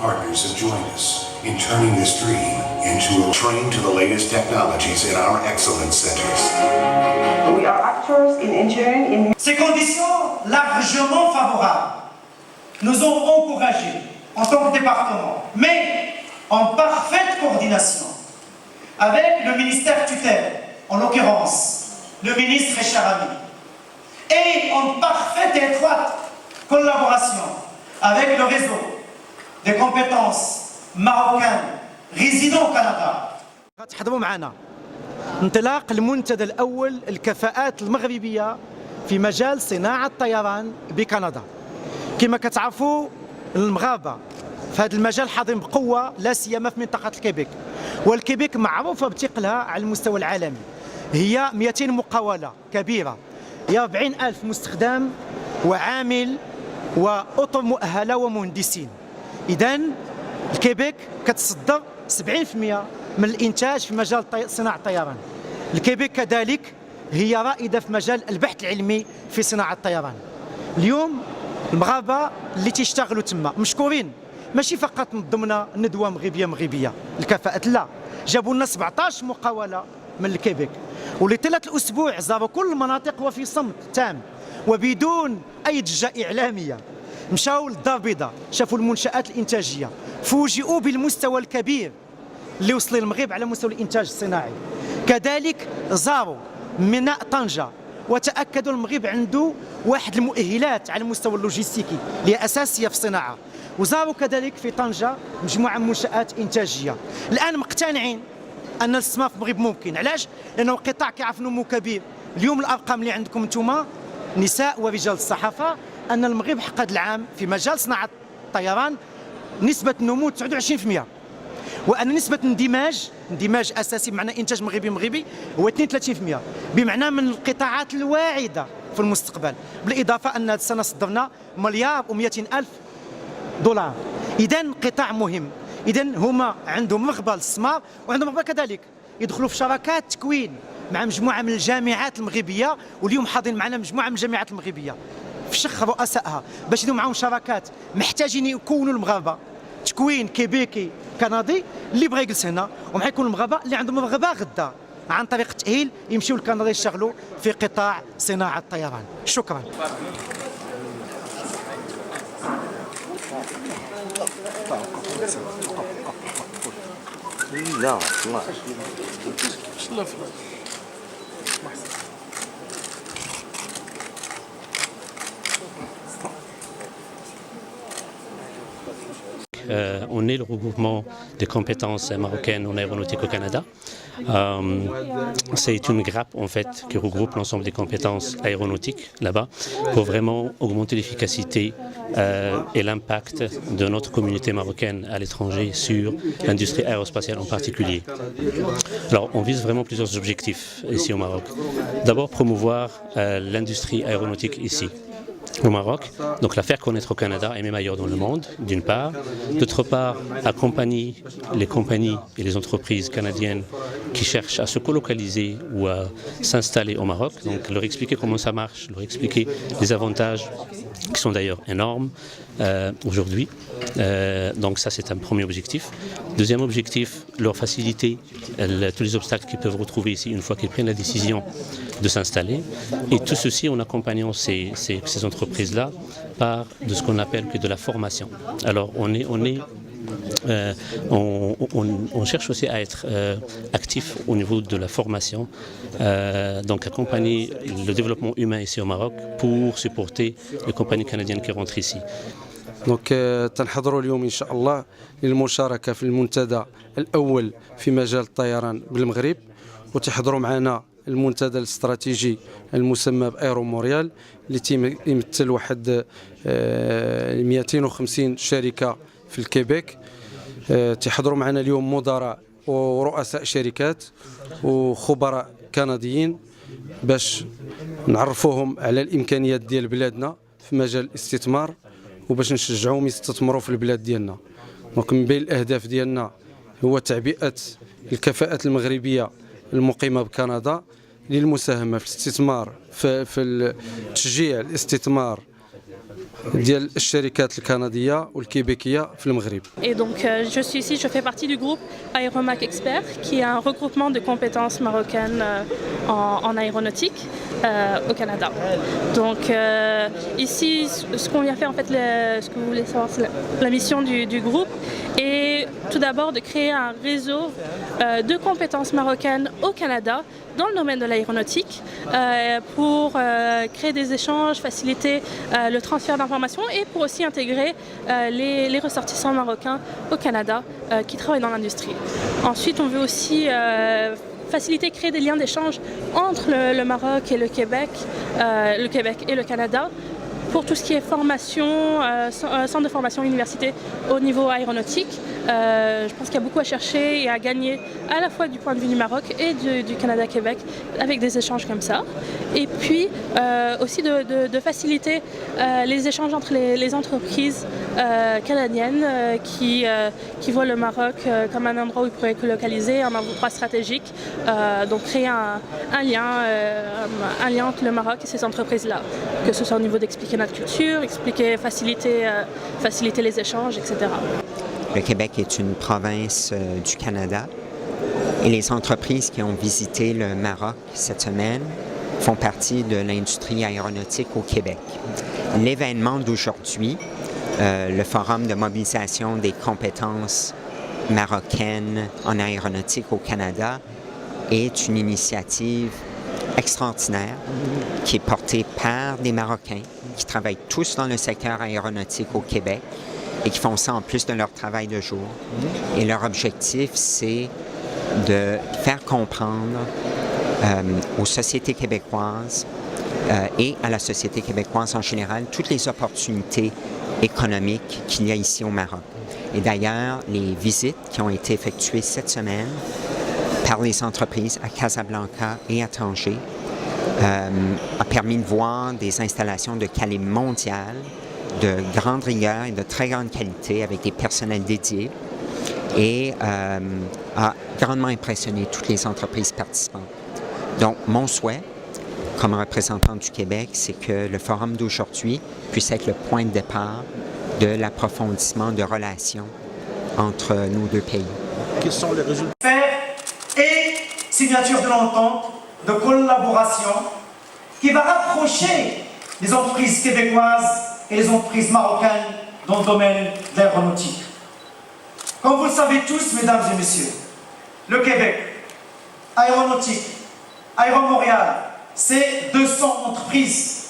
partners have joined us in turning this dream into a train to the latest technologies in our excellence centers. We are actors in engineering in... Ces conditions largement favorables nous ont encouragés en tant que département, mais en parfaite coordination avec le ministère tutelle, en l'occurrence le ministre Richard Ami, et en parfaite et étroite collaboration avec le réseau des compétences marocaines résidant au Canada. تحضروا معنا انطلاق المنتدى الأول الكفاءات المغربية في مجال صناعة الطيران بكندا. كما كتعرفوا المغاربة في هذا المجال حاضرين بقوة لا سيما في منطقة الكيبيك، والكيبيك معروفة بثقلها على المستوى العالمي. هي 200 مقاولة كبيرة، هي 40,000 مستخدم وعامل وأطر مؤهلة ومهندسين. إذن الكيبيك كتصدر 70% من الإنتاج في مجال صناعة الطيران. الكيبيك كذلك هي رائدة في مجال البحث العلمي في صناعة الطيران. اليوم المغاربة اللي تيشتغلوا تما مشكورين، ماشي فقط ضمن ندوة مغربية الكفاءة، لا، جابوا لنا 17 مقاولة من الكيبيك، ولطيلة الأسبوع زاروا كل المناطق وفي صمت تام وبدون أي ضجة إعلامية. مشاو للدار البيضاء، شافوا المنشآت الإنتاجية، فوجئوا بالمستوى الكبير اللي وصل المغرب على مستوى الإنتاج الصناعي. كذلك زاروا ميناء طنجة وتأكدوا المغرب عنده واحد المؤهلات على المستوى اللوجستيكي اللي هي أساسية في الصناعة. وزاروا كذلك في طنجة مجموعة من منشآت إنتاجية. الآن مقتنعين أن الاستثمار في المغرب ممكن. علاش؟ لأنه القطاع كيعرف نمو كبير. اليوم الأرقام اللي عندكم انتم نساء ورجال الصحافة أن المغرب حقق هذا العام في مجال صناعة الطيران نسبة نمو 29%، وأن نسبة اندماج أساسي بمعنى إنتاج مغربي هو 32%، بمعنى من القطاعات الواعدة في المستقبل. بالإضافة أن هذه السنة صدرنا $1,200,000,000. إذن قطاع مهم. إذن هما عندهم رغبة للاستثمار وعندهم رغبة كذلك يدخلوا في شراكات تكوين مع مجموعة من الجامعات المغربية، واليوم حاضرين معنا مجموعة من الجامعات المغربية في شق رؤسائها باش يديروا معهم شراكات. محتاجين يكونوا المغاربة تكوين كيبيكي كندي اللي بغى يجلس هنا، ومع يكون المغاربة اللي عندهم رغبة غدا عن طريق التأهيل يمشيو لكندا يشتغلوا في قطاع صناعة الطيران. شكرا. لا On est le regroupement des compétences marocaines en aéronautique au Canada. C'est une grappe en fait qui regroupe l'ensemble des compétences aéronautiques là-bas pour vraiment augmenter l'efficacité et l'impact de notre communauté marocaine à l'étranger sur l'industrie aérospatiale en particulier. Alors on vise vraiment plusieurs objectifs ici au Maroc. D'abord promouvoir l'industrie aéronautique ici au Maroc, donc la faire connaître au Canada et même ailleurs dans le monde, d'une part. D'autre part, accompagner les compagnies et les entreprises canadiennes qui cherchent à se colocaliser ou à s'installer au Maroc, donc leur expliquer comment ça marche, leur expliquer les avantages qui sont d'ailleurs énormes aujourd'hui. Donc ça c'est un premier objectif. Deuxième objectif, leur faciliter tous les obstacles qu'ils peuvent retrouver ici une fois qu'ils prennent la décision de s'installer. Et tout ceci en accompagnant ces entreprises-là par de ce qu'on appelle que de la formation. Alors on cherche aussi à être actif au niveau de la formation, donc accompagner le développement humain ici au Maroc pour supporter les compagnies canadiennes qui rentrent ici. دونك تنحضروا اليوم ان شاء الله للمشاركه في المنتدى الاول في مجال الطيران بالمغرب، وتحضروا معنا المنتدى الاستراتيجي المسمى بايرو موريال اللي يمثل واحد 250 شركه في الكيبيك. تحضروا معنا اليوم مدراء ورؤساء شركات وخبراء كنديين باش نعرفوهم على الامكانيات ديال بلادنا في مجال الاستثمار وباش نشجعوهم يستثمروا في البلاد ديالنا. دونك من بين الاهداف ديالنا هو تعبئه الكفاءات المغربيه المقيمه بكندا للمساهمه في الاستثمار في تشجيع الاستثمار ديال الشركات الكندية والكيبيكية في المغرب. Et donc je suis ici, je fais partie du groupe Aeromac Expert, qui est un regroupement de compétences marocaines en aéronautique au Canada. Donc ici, ce qu'on vient faire, en fait, ce que vous voulez savoir, c'est la mission du groupe, est tout d'abord de créer un réseau de compétences marocaines au Canada dans le domaine de l'aéronautique pour créer des échanges, faciliter le transfert d'informations et pour aussi intégrer les ressortissants marocains au Canada qui travaillent dans l'industrie. Ensuite, on veut aussi faciliter, créer des liens d'échange entre le Maroc et le Québec et le Canada, pour tout ce qui est formation, centre de formation, université au niveau aéronautique. Je pense qu'il y a beaucoup à chercher et à gagner à la fois du point de vue du Maroc et du Canada-Québec avec des échanges comme ça. Et puis aussi de faciliter les échanges entre les entreprises canadiennes qui voient le Maroc comme un endroit où ils pourraient colocaliser, un endroit stratégique. Donc créer un lien entre le Maroc et ces entreprises-là, que ce soit au niveau d'expliquer notre culture, faciliter les échanges, etc. Le Québec est une province du Canada et les entreprises qui ont visité le Maroc cette semaine font partie de l'industrie aéronautique au Québec. L'événement d'aujourd'hui, le Forum de mobilisation des compétences marocaines en aéronautique au Canada, est une initiative extraordinaire qui est portée par des Marocains qui travaillent tous dans le secteur aéronautique au Québec et qui font ça en plus de leur travail de jour. Et leur objectif, c'est de faire comprendre aux sociétés québécoises et à la société québécoise en général toutes les opportunités économiques qu'il y a ici au Maroc. Et d'ailleurs, les visites qui ont été effectuées cette semaine par les entreprises à Casablanca et à Tanger a permis de voir des installations de calibre mondial, de grande rigueur et de très grande qualité avec des personnels dédiés et a grandement impressionné toutes les entreprises participantes. Donc, mon souhait, comme représentant du Québec, c'est que le forum d'aujourd'hui puisse être le point de départ de l'approfondissement de relations entre nos deux pays. Quels sont les résultats et signature de l'entente de collaboration qui va rapprocher les entreprises québécoises et les entreprises marocaines dans le domaine de l'aéronautique. Comme vous le savez tous, mesdames et messieurs, le Québec, aéronautique, Aéro-Montréal, c'est 200 entreprises.